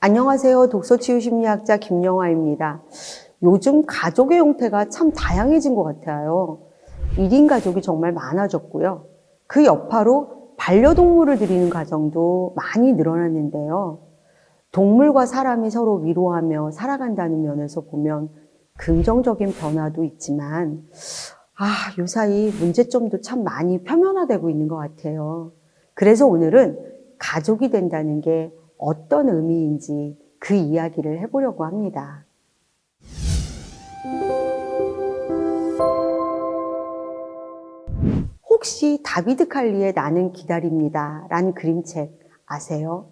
안녕하세요. 독서치유심리학자 김영화입니다. 요즘 가족의 형태가 참 다양해진 것 같아요. 1인 가족이 정말 많아졌고요. 그 여파로 반려동물을 들이는 가정도 많이 늘어났는데요. 동물과 사람이 서로 위로하며 살아간다는 면에서 보면 긍정적인 변화도 있지만 요사이 문제점도 참 많이 표면화되고 있는 것 같아요. 그래서 오늘은 가족이 된다는 게 어떤 의미인지 그 이야기를 해보려고 합니다. 혹시 다비드 칼리의 나는 기다립니다 라는 그림책 아세요?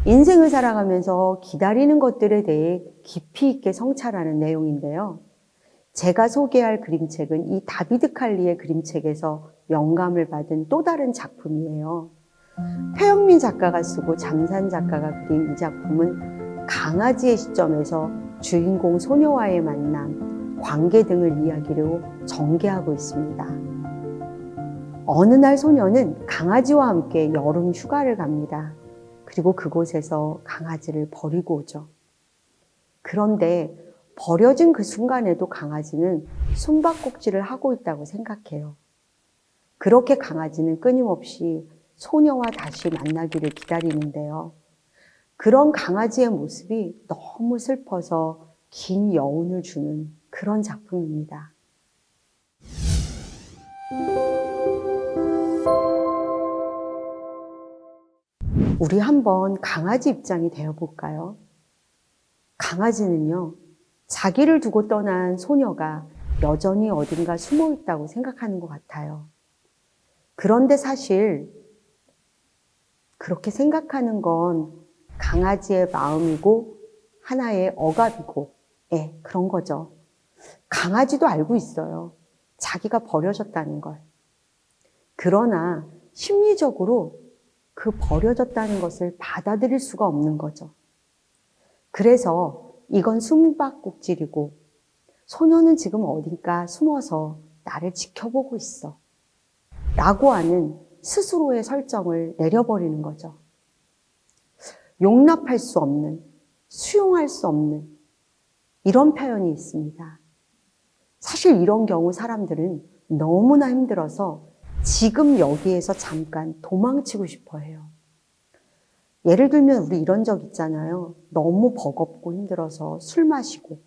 인생을 살아가면서 기다리는 것들에 대해 깊이 있게 성찰하는 내용인데요. 제가 소개할 그림책은 이 다비드 칼리의 그림책에서 영감을 받은 또 다른 작품이에요. 표영민 작가가 쓰고 장산 작가가 그린 이 작품은 강아지의 시점에서 주인공 소녀와의 만남, 관계 등을 이야기로 전개하고 있습니다. 어느 날 소녀는 강아지와 함께 여름 휴가를 갑니다. 그리고 그곳에서 강아지를 버리고 오죠. 그런데 버려진 그 순간에도 강아지는 숨바꼭질을 하고 있다고 생각해요. 그렇게 강아지는 끊임없이 소녀와 다시 만나기를 기다리는데요. 그런 강아지의 모습이 너무 슬퍼서 긴 여운을 주는 그런 작품입니다. 우리 한번 강아지 입장이 되어볼까요? 강아지는요, 자기를 두고 떠난 소녀가 여전히 어딘가 숨어 있다고 생각하는 것 같아요. 그런데 사실 그렇게 생각하는 건 강아지의 마음이고 하나의 억압이고 그런 거죠. 강아지도 알고 있어요. 자기가 버려졌다는 걸. 그러나 심리적으로 그 버려졌다는 것을 받아들일 수가 없는 거죠. 그래서 이건 숨바꼭질이고 소녀는 지금 어딘가 숨어서 나를 지켜보고 있어 라고 하는 스스로의 설정을 내려버리는 거죠. 용납할 수 없는, 수용할 수 없는 이런 표현이 있습니다. 사실 이런 경우 사람들은 너무나 힘들어서 지금 여기에서 잠깐 도망치고 싶어 해요. 예를 들면 우리 이런 적 있잖아요. 너무 버겁고 힘들어서 술 마시고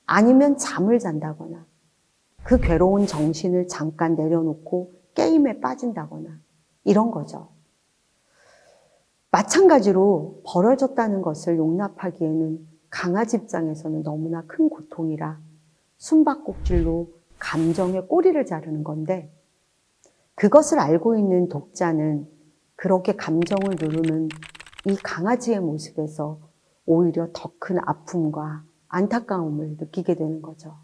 아니면 잠을 잔다거나 그 괴로운 정신을 잠깐 내려놓고 게임에 빠진다거나 이런 거죠. 마찬가지로 버려졌다는 것을 용납하기에는 강아지 입장에서는 너무나 큰 고통이라 숨바꼭질로 감정의 꼬리를 자르는 건데 그것을 알고 있는 독자는 그렇게 감정을 누르는 이 강아지의 모습에서 오히려 더 큰 아픔과 안타까움을 느끼게 되는 거죠.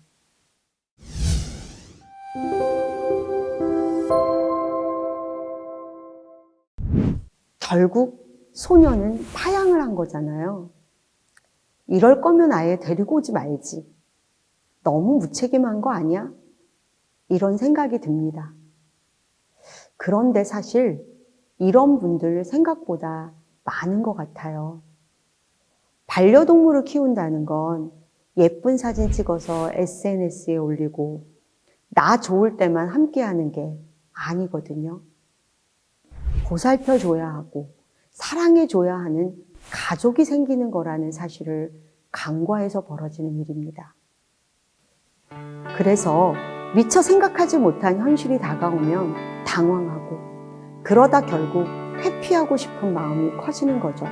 결국 소녀는 파양을 한 거잖아요. 이럴 거면 아예 데리고 오지 말지. 너무 무책임한 거 아니야? 이런 생각이 듭니다. 그런데 사실 이런 분들 생각보다 많은 것 같아요. 반려동물을 키운다는 건 예쁜 사진 찍어서 SNS에 올리고 나 좋을 때만 함께하는 게 아니거든요. 보살펴줘야 하고 사랑해줘야 하는 가족이 생기는 거라는 사실을 간과해서 벌어지는 일입니다. 그래서 미처 생각하지 못한 현실이 다가오면 당황하고 그러다 결국 회피하고 싶은 마음이 커지는 거죠.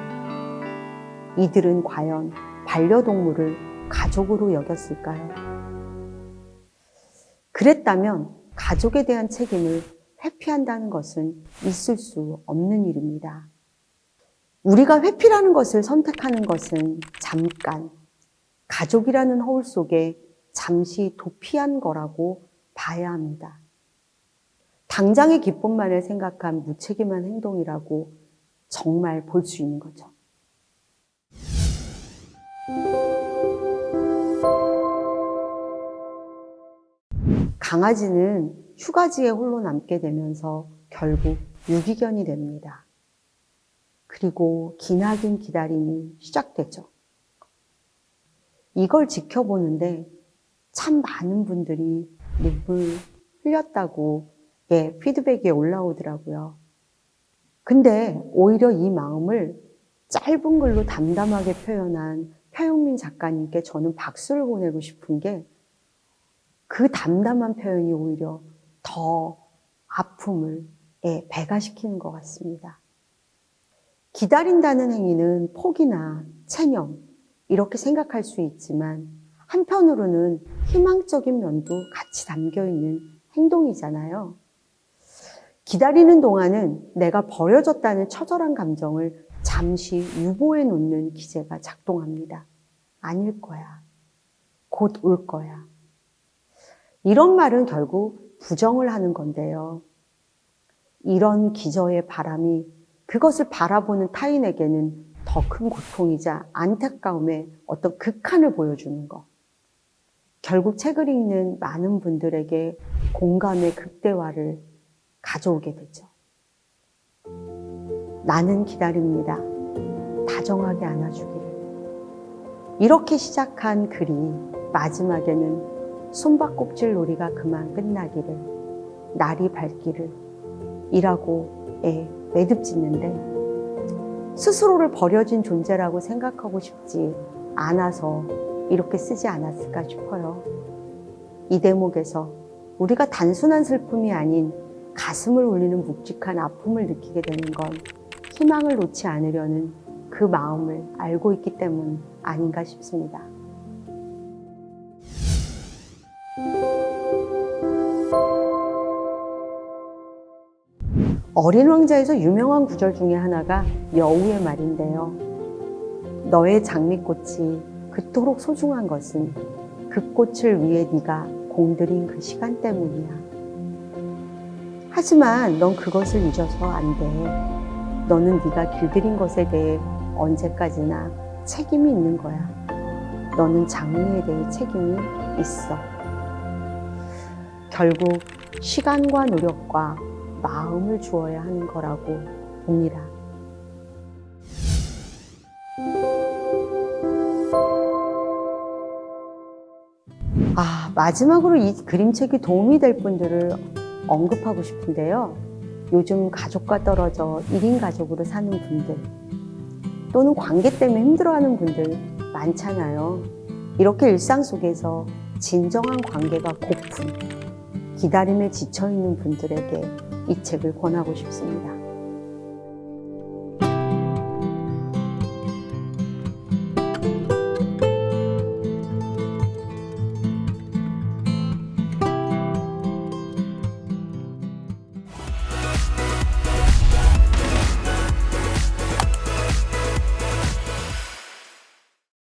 이들은 과연 반려동물을 가족으로 여겼을까요? 그랬다면 가족에 대한 책임을 회피한다는 것은 있을 수 없는 일입니다. 우리가 회피라는 것을 선택하는 것은 잠깐, 가족이라는 허울 속에 잠시 도피한 거라고 봐야 합니다. 당장의 기쁨만을 생각한 무책임한 행동이라고 정말 볼 수 있는 거죠. 강아지는 휴가지에 홀로 남게 되면서 결국 유기견이 됩니다. 그리고 기나긴 기다림이 시작되죠. 이걸 지켜보는데 참 많은 분들이 눈물 흘렸다고 피드백이 올라오더라고요. 근데 오히려 이 마음을 짧은 글로 담담하게 표현한 표영민 작가님께 저는 박수를 보내고 싶은 게 그 담담한 표현이 오히려 더 아픔을 배가시키는 것 같습니다. 기다린다는 행위는 포기나 체념 이렇게 생각할 수 있지만 한편으로는 희망적인 면도 같이 담겨있는 행동이잖아요. 기다리는 동안은 내가 버려졌다는 처절한 감정을 잠시 유보해 놓는 기제가 작동합니다. 아닐 거야. 곧 올 거야. 이런 말은 결국 부정을 하는 건데요. 이런 기저의 바람이 그것을 바라보는 타인에게는 더 큰 고통이자 안타까움의 어떤 극한을 보여주는 것. 결국 책을 읽는 많은 분들에게 공감의 극대화를 가져오게 되죠. 나는 기다립니다. 다정하게 안아주기를. 이렇게 시작한 글이 마지막에는 손바꼭질 놀이가 그만 끝나기를, 날이 밝기를 이라고 매듭짓는데 스스로를 버려진 존재라고 생각하고 싶지 않아서 이렇게 쓰지 않았을까 싶어요. 이 대목에서 우리가 단순한 슬픔이 아닌 가슴을 울리는 묵직한 아픔을 느끼게 되는 건 희망을 놓지 않으려는 그 마음을 알고 있기 때문 아닌가 싶습니다. 어린 왕자에서 유명한 구절 중에 하나가 여우의 말인데요. 너의 장미꽃이 그토록 소중한 것은 그 꽃을 위해 네가 공들인 그 시간 때문이야. 하지만 넌 그것을 잊어서 안 돼. 너는 네가 길들인 것에 대해 언제까지나 책임이 있는 거야. 너는 장미에 대해 책임이 있어. 결국 시간과 노력과 마음을 주어야 하는 거라고 봅니다. 마지막으로 이 그림책이 도움이 될 분들을 언급하고 싶은데요. 요즘 가족과 떨어져 1인 가족으로 사는 분들 또는 관계 때문에 힘들어하는 분들 많잖아요. 이렇게 일상 속에서 진정한 관계가 고픈 기다림에 지쳐있는 분들에게 이 책을 권하고 싶습니다.